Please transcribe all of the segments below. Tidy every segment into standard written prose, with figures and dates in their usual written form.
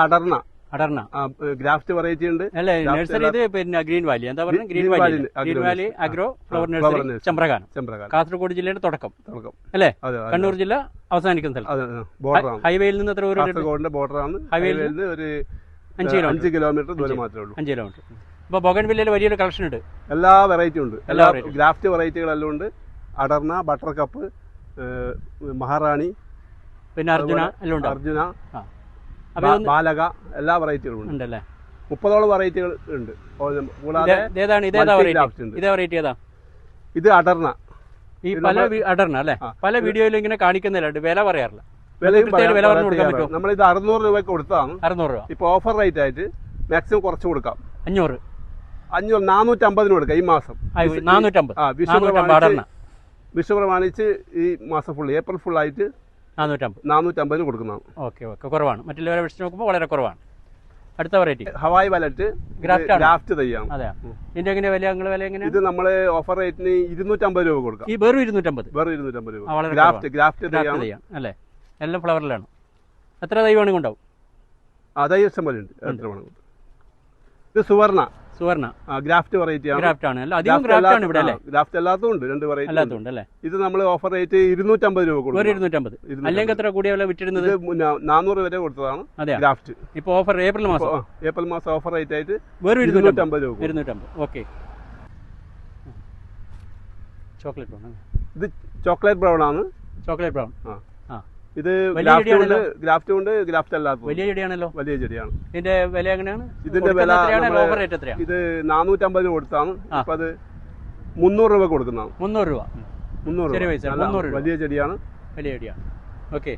അടർണ അടർണ graft variety ഉണ്ട് അല്ലേ? Nursery ഇത് പിന്നെ ഗ്രീൻ വാലി എന്താ പറയുക? Green valley agro flower nursery Chembrakanam, Kasaragod ജില്ലയുടെ തുടക്കം അല്ലേ? കണ്ണൂർ ജില്ല അവസാനിക്കുന്ന സ്ഥലം. ഹൈവേയിൽ നിന്ന് എത്ര കാസർഗോഡിന്റെ ബോർഡറാണ്. ഹൈവേയിൽ നിന്ന് ഒരു 5 കിലോമീറ്റർ ദൂരം മാത്രമേ ഉള്ളൂ. 5 കിലോമീറ്റർ. ഇപ്പൊ ബൊഗൺവില്ലയിൽ വലിയൊരു കളക്ഷൻ ഉണ്ട്. എല്ലാ വെറൈറ്റി ഉണ്ട്. എല്ലാ ഗ്രാഫ്റ്റ് വെറൈറ്റികളെല്ലാം ഉണ്ട്. അടർണ, ബട്ടർ കപ്പ്, മഹാറാണി, പിന്നെ അർജുന എല്ലാം ഉണ്ട്. അർജുന, ബാലക, എല്ലാ വെറൈറ്റികളും ഉണ്ടല്ലേ? 30ഓളം വെറൈറ്റികൾ ഉണ്ട്. കൂടാതെ ഇത് അടർണ. ഈ പല അടർണ അല്ലെ? പല വീഡിയോയിലും ഇങ്ങനെ കാണിക്കുന്നില്ല, വില പറയാറില്ല. നമ്മളിത് 600 രൂപയ്ക്ക് കൊടുത്തതാണ്. 600 രൂപ. ഇപ്പൊ ഓഫർ റേറ്റ് ആയിട്ട് മാക്സിമം കുറച്ച് കൊടുക്കാം. 500 450 കൊടുക്കാം ഈ മാസം. 450 വിഷു പ്രമാണിച്ച് ഈ മാസം ഫുൾ, ഏപ്രിൽ ഫുൾ ആയിട്ട് 450 കൊടുക്കുന്നതാണ്. ഓക്കെ ഓക്കെ, കുറവാണ്. മറ്റുള്ളവരെ വെച്ച് നോക്കുമ്പോൾ വളരെ കുറവാണ്. അടുത്ത വെറൈറ്റി ഹവായ് വലറ്റ് ഗ്രാഫ്റ്റ് തയ്യാണ്. അതെ. ഇതിന്റെ എങ്ങനെ വില? വില എങ്ങനെ? ഇത് നമ്മള് ഓഫർ റേറ്റിന് 250 രൂപ കൊടുക്കാം. ഈ വെറും 250 രൂപ. ഗ്രാഫ്റ്റ് തയ്യാണ് അല്ലേ? എല്ലാം ഫ്ലവറിലാണ്. എത്ര തൈ വേണമെങ്കിൽ ഉണ്ടാവും? തൈ ഇഷ്ടം പോലെ ഉണ്ട്. എത്ര വേണമെങ്കിൽ. ഇത് സുവർണ ഗ്രാഫ്റ്റ് വെറൈറ്റി ആണ്. ഗ്രാഫ്റ്റ് ആണ്. അധികം ഗ്രാഫ്റ്റ് ആണ് ഇവിടെ അല്ലേ? ഗ്രാഫ്റ്റ് എല്ലാത്തും ഉണ്ട്. 2 വെറൈറ്റി എല്ലാത്തും അല്ലേ? ഇത് നമ്മൾ ഓഫർ റേറ്റ് 250 രൂപ കൊടുക്കും. 250. അല്ലെങ്കിൽ എത്ര കൂടിയ വില വിറ്റിരുന്നത്? 400 വരെ കൊടുത്തതാണ് ഗ്രാഫ്റ്റ്. ഇപ്പൊ ഓഫർ ഏപ്രിൽ മാസം ഓഫർ റേറ്റ് ആയിട്ട് വെറും 250 രൂപ. 250. ഓക്കെ. Chocolate brown. ഇത് ചോക്ലേറ്റ് ബ്രൗൺ ആണ്. Chocolate brown. ഇത് ഗ്രാഫ്റ്റ് ഉണ്ട്, ഗ്രാഫ്റ്റ് അല്ലാത്ത വലിയ ചെടിയാണല്ലോ. വലിയ ചെടിയാണ്. ഇതിന്റെ വില എങ്ങനെയാണ്? ഇതിന്റെ വില ഇത് 450 കൊടുത്താണ്. ഇപ്പൊ അത് 300 രൂപ കൊടുക്കുന്നതാണ്. 300 രൂപ. 300 വലിയ ചെടിയാണ്. വലിയ ചെടിയാണ്. ഓക്കെ.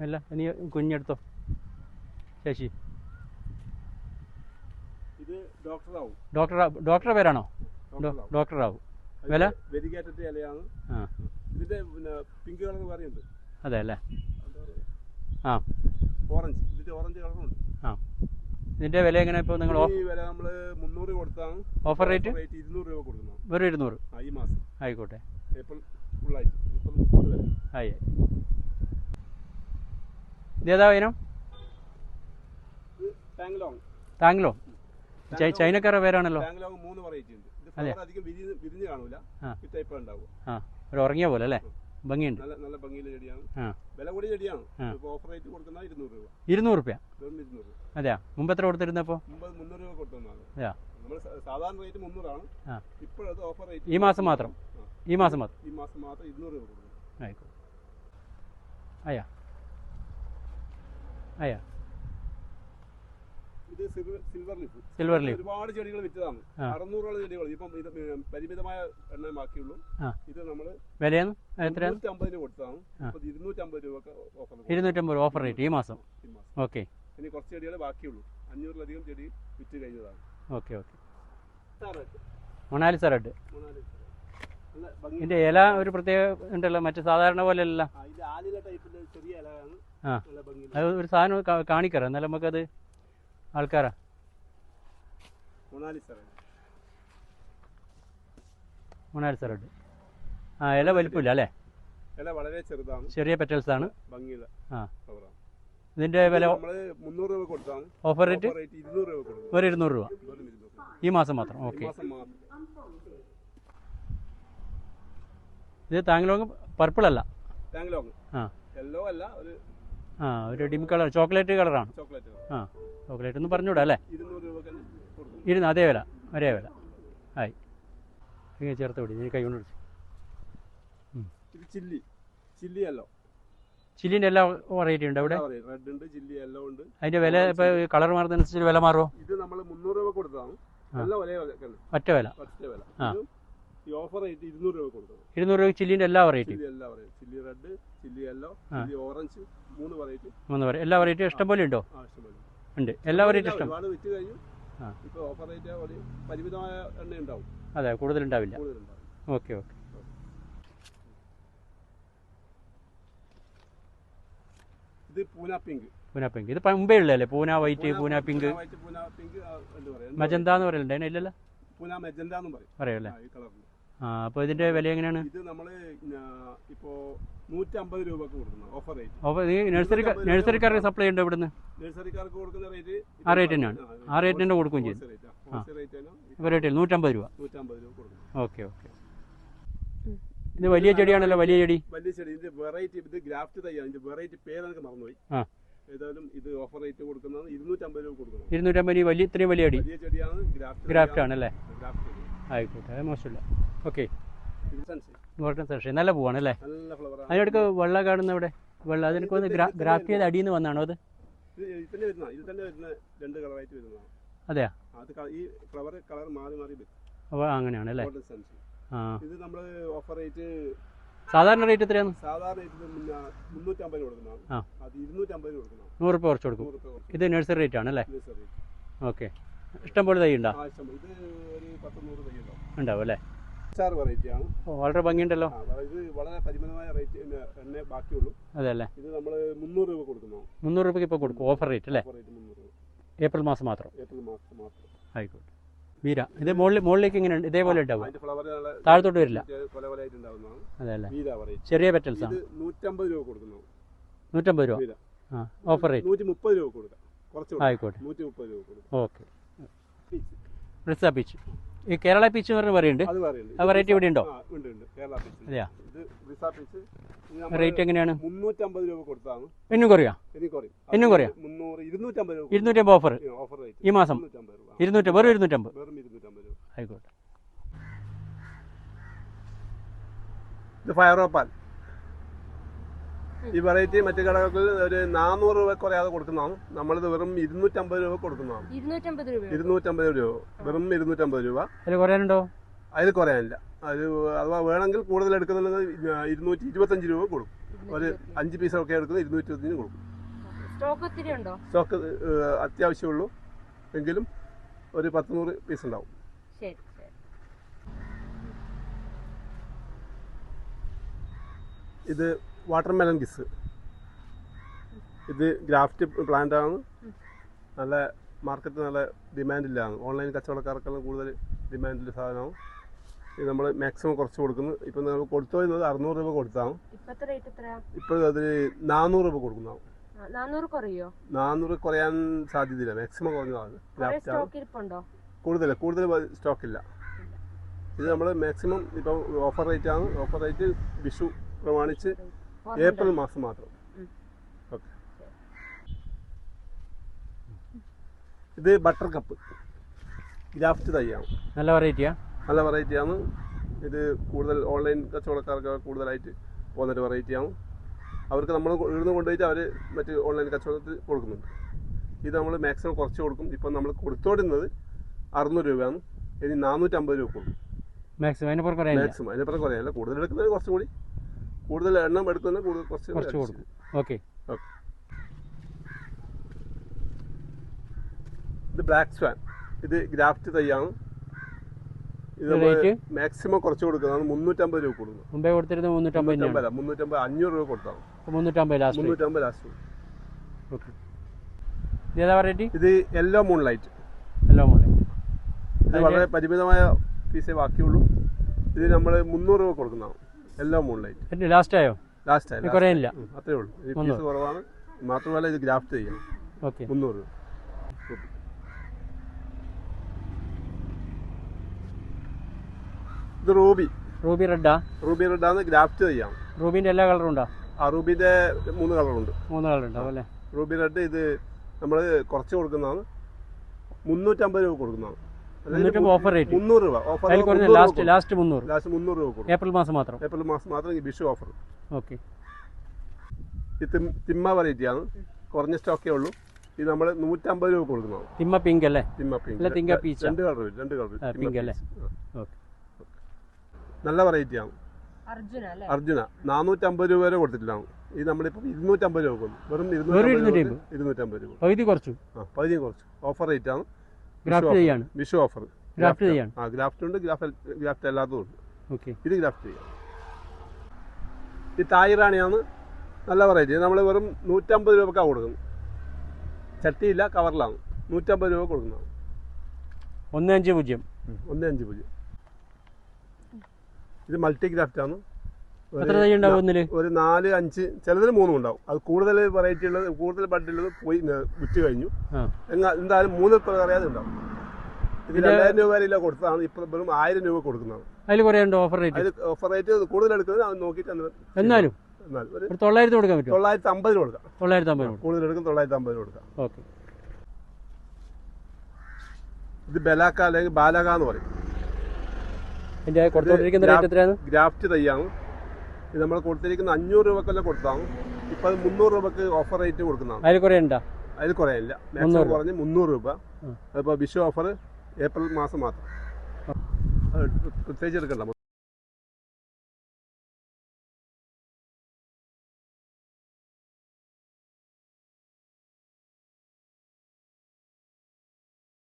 അല്ല ഇനി കുഞ്ഞെടുത്തോ ശശി. ഇത് ഡോക്ടറുടെ പേരാണോ? ഡോക്ടർ റാവു. വില വെരിഗേറ്റഡ് ഇലയാണ്. ഇതിന്റെ പിങ്ക് കളർ വേറെയുണ്ട്. അതെ അല്ലേ? ഓറഞ്ച്. ഇതിന്റെ ഓറഞ്ച് കളറുണ്ട്. ഇതിന്റെ വില എങ്ങനെ? ഇപ്പോൾ നിങ്ങൾ വില നമ്മള് 300 കൊടുത്താണ്. ഓഫർ റേറ്റ് 200 രൂപ കൊടുക്കണം. വെറും 200 ഈ മാസം. ആയിക്കോട്ടെ. ഏപ്രിൽ ഫുൾ ആയിട്ട് 30 വരെ. ആയി. ഇതേതാ ഇനം? താങ്ലോങ്. ചൈനക്കാരുടെ പേരാണല്ലോ. 3 വെറൈറ്റി ഉണ്ട്. അധികം വിരിഞ്ഞ് കാണൂല. ഈ ടൈപ്പ് ഉണ്ടാവും. ഒരു ഉറങ്ങിയ പോലെ അല്ലേ? ഭംഗിയുണ്ട്. നല്ല ഭംഗിയുള്ള ചെടിയാണ്. വില കൂടിയ ചെടിയാണ്. ഓഫർ റേറ്റ് കൊടുക്കുന്ന 200 രൂപ. 200 രൂപ. അതെയാ? മുമ്പ് എത്ര കൊടുത്തിരുന്നപ്പോ? 300 രൂപ കൊടുത്തതാണ്. നമ്മൾ സാധാരണ റേറ്റ് 300 ആണ്. ഇപ്പോഴത് ഓഫർ റേറ്റ് ഈ മാസം മാത്രം. ഈ മാസം മാത്രം 200 രൂപ കൊടുക്കുന്നു. ആയിക്കോട്ടെ. അയ്യാ ഇത് സിൽവർ ലീഫ്. ഒരുപാട് ചെടികൾ വിറ്റതാണ്. 600ഓളം ചെടികൾ. ഇപ്പം ഇത് പരിമിതമായ എണ്ണ ബാക്കിയുള്ളൂ. ഇത് നമ്മള് വിലയാണ് എത്രയാണ്? 250 കൊടുത്തതാണ്. 250 രൂപ ഓഫർ. 250 ഓഫർ റേറ്റ് ഈ മാസം. ഓക്കെ. ഇനി കുറച്ച് ചെടികൾ ബാക്കിയുള്ളൂ. 500ലധികം ചെടി വിറ്റ് കഴിഞ്ഞതാണ്. Okay okay. Mona Lisa red. ഇതിന്റെ ഇല ഒരു പ്രത്യേക ഉണ്ടല്ലോ, മറ്റു സാധാരണ പോലെ അല്ല. ചെറിയ ഇലയാണ്. അത് ഒരു സാധനം കാണിക്കാറോ? എന്നാലും നമുക്കത് ആൾക്കാരാ. Mona Lisa red. ഇല വലിപ്പമില്ല അല്ലേ? ഇല വളരെ ചെറുതാണ്. ചെറിയ പെറ്റൽസ് ആണ്. ഭംഗിയില്ല. ഇതിന്റെ വില 300 രൂപ കൊടുത്താണ്. ഓഫർ റേറ്റ് 200 രൂപ കൊടുക്കും. ഒരു 200 രൂപ ഈ മാസം മാത്രം. ഓക്കെ. ഇത് താങ്ലോങ് പർപ്പിൾ അല്ല. യെല്ലോ അല്ല, ഒരു ഡിം കളർ, ചോക്ലേറ്റ് കളറാണ്. ചോക്ലേറ്റ് എന്ന് പറഞ്ഞൂടാ അല്ലേ? 200 രൂപ. അതേ വില, ഒരേ വില. ആയി. ഇങ്ങനെ ചേർത്ത് പിടി. നീ കൈ കൊണ്ട് പിടിച്ചു. ചില്ലിന്റെ എല്ലാ വെറൈറ്റി ഉണ്ട് അവിടെ. റെഡ് ഉണ്ട്, ചില്ലി യെല്ലോ ഉണ്ട്. അതിന്റെ വില ഇപ്പൊ കളർ മാറുന്നതനുസരിച്ച് വില മാറുമോ? ഇത് നമ്മൾ 300 രൂപ കൊടുത്തതാണ്. ഒറ്റ വില. ഈ ഓഫർ 200 രൂപ കൊടുക്കും. 200 രൂപ ചില്ലിന്റെ എല്ലാ variety. Chilli red, chilli yellow, chilli orange, 3 variety. എല്ലാ വെറൈറ്റിയും ഇഷ്ടം പോലെ ഉണ്ടോ? ഉണ്ട്. എല്ലാ വെറൈറ്റി ഇഷ്ടം. വിറ്റ് കഴിഞ്ഞു. ഇപ്പൊ ഓഫർ റേറ്റ് പരിമിതമായ എണ്ണ ഉണ്ടാവും. അതെ, കൂടുതലുണ്ടാവില്ല. Okay okay. ഇത് പൂന പിങ്ക്. ഇത് മുമ്പേ ഉള്ളതല്ലേ? പൂന വൈറ്റ്, പൂന പിങ്ക്, മജന്ത എന്ന് പറയലുണ്ട്. അതിനില്ലല്ലോ? പൂന മെജന്ത എന്നും പറയും. പറയല്ലേ? അപ്പോൾ ഇതിന്റെ വില എങ്ങനെയാണ്? ഇത് നമ്മൾ ഇപ്പോൾ 150 രൂപക്ക് കൊടുക്കുന്നത് ഓഫർ റേറ്റ്. അപ്പോൾ ഈ നഴ്സറിക്കാർക്ക് സപ്ലൈ ഉണ്ട് ഇവിടുന്ന്? നഴ്സറിക്കാർക്ക് കൊടുക്കുന്ന റേറ്റ് ആ റേറ്റ് തന്നെയാണ്, ആ റേറ്റ് തന്നെ കൊടുക്കുകയും ചെയ്യും. റേറ്റ് 150 രൂപ. 150 രൂപ കൊടുക്കും. Okay okay. ഇത് വലിയ ചെടിയാണല്ലോ, വലിയ ചെടി. വലിയ ചെടി. ഇതിന്റെ വെറൈറ്റി, ഇത് ഗ്രാഫ്റ്റ് തയ്യാണ്. ഇതിന്റെ വെറൈറ്റി പേരൊക്കെ മറന്നുപോയി. ഏതായാലും ഇത് ഓഫർ റേറ്റ് കൊടുക്കുന്നത് 250 രൂപ കൊടുക്കണം. 250 വലിയ, ഇത്രയും വലിയ ചെടി വലിയ ചെടിയാണ്, ഗ്രാഫ്റ്റ് ആണല്ലേ? ആയിക്കോട്ടെ, അത് മോശമില്ല. ഓക്കെ, നല്ല പൂവാണ് അല്ലേ? അതിനടുക്ക് വെള്ളം കാണുന്ന ഇവിടെ വെള്ളം, അതിനൊക്കെ ഒന്ന് ഗ്രാഫ്റ്റ് ചെയ്ത് അടിയിൽ നിന്ന് വന്നാണോ അത്? അതെയാ? ഈ ഫ്ലവർ കളർ മാറി മാറി വരും. അപ്പോൾ അങ്ങനെയാണല്ലേ? ഇത് നമ്മൾ ഓഫർ റേറ്റ് സാധാരണ റേറ്റ് എത്രയാണ്? സാധാരണ റേറ്റ് 350 കൊടുക്കുന്നതാണ്. അത് 250 കൊടുക്കണം. 100 രൂപ കുറച്ച് കൊടുക്കും. ഇത് നഴ്സറി റേറ്റ് ആണല്ലേ? ഓക്കെ. ഇഷ്ടംപോലെ തൈ ഉണ്ടോ? ഇത് ഒരു 10-100 തൈ ഉണ്ടാവും അല്ലേ? വെറൈറ്റിയാണ്. വളരെ ഭംഗിയുണ്ടല്ലോ. ഇത് വളരെ പരിമിതമായ റേറ്റ് എണ്ണേ ബാക്കിയുള്ളൂ. അതെ അല്ലേ? ഇത് നമ്മൾ 300 രൂപ കൊടുക്കുന്നു. 300 രൂപയ്ക്ക് ഇപ്പോൾ കൊടുക്കും ഓഫർ റേറ്റ് അല്ലേ? ഏപ്രിൽ മാസം മാത്രം. ആയിക്കോട്ടെ. വീര ഇത് മുകളിലേക്ക് ഇങ്ങനെ ഇതേപോലെ ഉണ്ടാവും, താഴത്തോട്ട് വരില്ല. അതെ അല്ലേ? ചെറിയ പെറ്റൽസ് ആണ്. 150 രൂപ കൊടുക്കുന്നു. 150 രൂപ ഓഫർ റേറ്റ്. 130 രൂപ കൊടുക്കാം. ആയിക്കോട്ടെ. 130 രൂപ കൊടുക്കും. ഓക്കെ. റിസ പീച്ച്, ഈ കേരള പീച്ച് എന്ന് പറഞ്ഞ് പറയുന്നുണ്ട്, ആ വെറൈറ്റി ഇവിടെ ഉണ്ടോ? അതെയാ? റേറ്റ് എങ്ങനെയാണ്? 350 രൂപ കൊടുത്താണ്. ഇന്നും കുറയാം? ഇന്നും കുറയാം. 250 ഓഫർ ഈ മാസം. 200 വെറും 250. ആയിക്കോട്ടെ. ഇത് ഫയറോപ്പാൽ. ഈ വെറൈറ്റി മറ്റു കടകളിൽ ഒരു 400 രൂപ കുറയാതെ കൊടുക്കുന്നതാണ്. നമ്മളിത് വെറും 250 രൂപ കൊടുക്കുന്നതാണ്. 250 രൂപ, വെറും 250 രൂപ. അതിൽ കുറയാനുണ്ടോ? അതിൽ കുറയാനില്ല. അത് അഥവാ വേണമെങ്കിൽ കൂടുതൽ എടുക്കുന്നത് 225 രൂപ കൊടുക്കും. ഒരു 5 പീസ് ഒക്കെ എടുക്കുന്നത് 225 കൊടുക്കും. സ്റ്റോക്ക് അത്യാവശ്യമുള്ളൂ, എങ്കിലും ഒരു 10-100 പീസ് ഉണ്ടാവും. ഇത് വാട്ടർമെലൺ കിസ്. ഇത് ഗ്രാഫ്റ്റ് പ്ലാന്റ് ആണ്. നല്ല മാർക്കറ്റ് നല്ല ഡിമാൻഡില്ലാണ്. ഓൺലൈൻ കച്ചവടക്കാർക്കെല്ലാം കൂടുതൽ ഡിമാൻഡിൽ സാധനമാണ്. ഇത് നമ്മൾ മാക്സിമം കുറച്ച് കൊടുക്കുന്നു. ഇപ്പം നമ്മൾ കൊടുത്തു വരുന്നത് 600 രൂപ കൊടുത്താണ്. ഇപ്പോൾ അതിന് 400 രൂപ കൊടുക്കുന്നതാണ്. 400 കുറയാൻ സാധ്യതയില്ല. മാക്സിമം കുറഞ്ഞതാണ്. കൂടുതൽ സ്റ്റോക്കില്ല. ഇത് നമ്മൾ മാക്സിമം ഇപ്പം ഓഫർ റേറ്റ് ആണ്. ഓഫർ റേറ്റ് വിഷു പ്രമാണിച്ച് ഏപ്രിൽ മാസം മാത്രം. ഓക്കെ. ഇത് ബട്ടർ കപ്പ് ഗ്രാഫ്റ്റ് തൈയാണ്. നല്ല വെറൈറ്റിയാണ്. നല്ല വെറൈറ്റിയാണ്. ഇത് കൂടുതൽ ഓൺലൈൻ കച്ചവടക്കാർക്ക് കൂടുതലായിട്ട് പോകുന്നൊരു വെറൈറ്റിയാണ്. അവർക്ക് നമ്മൾ ഇവിടുന്ന് കൊണ്ടുപോയിട്ട് അവർ മറ്റ് ഓൺലൈൻ കച്ചവടത്തിൽ കൊടുക്കുന്നുണ്ട്. ഇത് നമ്മൾ മാക്സിമം കുറച്ച് കൊടുക്കും. ഇപ്പം നമ്മൾ കൊടുത്തോടുന്നത് 600 രൂപയാണ്. ഇനി 450 രൂപ കൊടുക്കും മാക്സിമം. അതിനപ്പുറം കുറയാനില്ല. കൂടുതൽ എടുക്കുന്നത് കുറച്ചും കൂടി, കൂടുതൽ എണ്ണം എടുക്കുന്നത് കൂടുതൽ കുറച്ച് കൊടുക്കും. ഓക്കെ. ഇത് ബ്ലാക്ക് സ്വാൻ. ഇത് ഗ്രാഫ്റ്റ് തൈയാണ്. ഇത് മാക്സിമം കുറച്ച് കൊടുക്കുന്നതാണ്. 350 രൂപ കൊടുക്കുന്നത്. മുമ്പേ കൊടുത്തിരുന്നത് 350 500 രൂപ കൊടുത്താണ്. 350 ലാസ്റ്റ്. ഓക്കെ. ഇതേതാ വെറൈറ്റി? ഇത് യെല്ലോ മൂൺലൈറ്റ്. ഇത് വളരെ പരിമിതമായ പീസേ ബാക്കിയുള്ളൂ. ഇത് നമ്മൾ 300 രൂപ കൊടുക്കുന്നതാണ്. Yellow moonlight. ലാസ്റ്റ് ആയോ? ലാസ്റ്റ് ആയി. കുറയില്ല. അത്രേ ഉള്ളൂ. ഇത് പീസ് കുറവാണ്. മാത്രമല്ല ഇത് ഗ്രാഫ്റ്റ് ചെയ്യാം. 300 രൂപ. ഇത് റൂബി റെഡാണ്. ഗ്രാഫ്റ്റ് ചെയ്യാം. റൂബിന്റെ എല്ലാ കളറും ഉണ്ടോ? റൂബിന്റെ 3 കളറുണ്ട്. 3 കളർ ഉണ്ടാവും അല്ലേ? Ruby red. ഇത് നമ്മൾ കുറച്ച് കൊടുക്കുന്നതാണ്. 350 രൂപ കൊടുക്കുന്നതാണ്. ഓഫർ റേറ്റ് 300 രൂപ. ലാസ്റ്റ് 300 രൂപ കൊടുക്കും. ഏപ്രിൽ മാസം മാത്രം. ഈ വിഷു ഓഫർ. ഓക്കെ. ഇത് തിമ്മ വെറൈറ്റിയാണ്. കുറഞ്ഞ സ്റ്റോക്കേ ഉള്ളൂ. ഇത് നമ്മൾ 150 രൂപ കൊടുക്കുന്നതാണ്. തിമ്മ പിങ്ക് അല്ലേ? തിമ്മ പിങ്ക്. രണ്ട് കളർ പിങ്ക് അല്ലേ? നല്ല വെറൈറ്റിയാണ്. അർജുന 450 രൂപ വരെ കൊടുത്തിട്ടില്ലാണ്. ഇത് നമ്മളിപ്പോൾ 250 രൂപ കൊടുക്കും. വെറും 250 രൂപ. പകുതി കുറച്ചു. ഓഫർ റേറ്റ് ആണ്. വിഷു ഓഫർ. ഗ്രാഫ്റ്റ് ഉണ്ട്, ഗ്രാഫ്റ്റ് അല്ലാത്തതും ഉണ്ട്. ഇത് ഗ്രാഫ്റ്റ് ചെയ്യാം. ഈ തായിറാണിയാണ്. നല്ല വെറൈറ്റി. നമ്മൾ വെറും 150 രൂപക്കാണ് കൊടുക്കുന്നത്. ചട്ടിയില്ല, കവറിലാണ്. 150 രൂപ കൊടുക്കുന്നതാണ്. 150. ഇത് മൾട്ടി ഗ്രാഫ്റ്റാണ്. എത്ര തൈ ഉണ്ടാവും ഒന്നില്? ഒരു 4, 5, ചിലതിൽ 3 ഉണ്ടാവും. അത് കൂടുതൽ വെറൈറ്റി ഉള്ളത്, കൂടുതൽ ബഡുള്ളത് പോയി വിറ്റ് കഴിഞ്ഞു. എന്തായാലും 3 പറയാതെ ഉണ്ടാവും. ഇത് 2000 രൂപ വരെയില്ല കൊടുത്തതാണ്. ഇപ്പം വെറും 1000 രൂപ കൊടുക്കുന്നതാണ്. അതിൽ കുറേ ഉണ്ടോ ഓഫർ റേറ്റ്? അതിൽ ഓഫർ റേറ്റ് കൂടുതൽ എടുക്കുന്നത് അത് നോക്കിയിട്ട് എന്നാലും ഒരു 900 കൊടുക്കാൻ പറ്റും. 950 കൊടുക്കാം. 950 കൂടുതൽ എടുക്കും 950 കൊടുക്കാം. ഓക്കെ. ഇത് ബലാക്ക അല്ലെങ്കിൽ ബാലക എന്ന് പറയും. ഇതിന്റെ കൊടുത്തോണ്ടിരിക്കുന്ന റേറ്റ് എത്രയാണ്? ഗ്രാഫ്റ്റ് തൈയാണ്. ഇത് നമ്മൾ കൊടുത്തിരിക്കുന്ന 500 രൂപക്കെല്ലാം കൊടുത്താണ്. ഇപ്പം അത് 300 രൂപക്ക് ഓഫർ റേറ്റ് കൊടുക്കുന്നതാണ്. അതിൽ കുറേ ഉണ്ടോ? അതിൽ കുറയില്ല. മാക്സിമം പറഞ്ഞ് 300 രൂപ. അതിപ്പോൾ വിഷു ഓഫർ ഏപ്രിൽ മാസം മാത്രം. പ്രത്യേകിച്ച് എടുക്കണ്ട.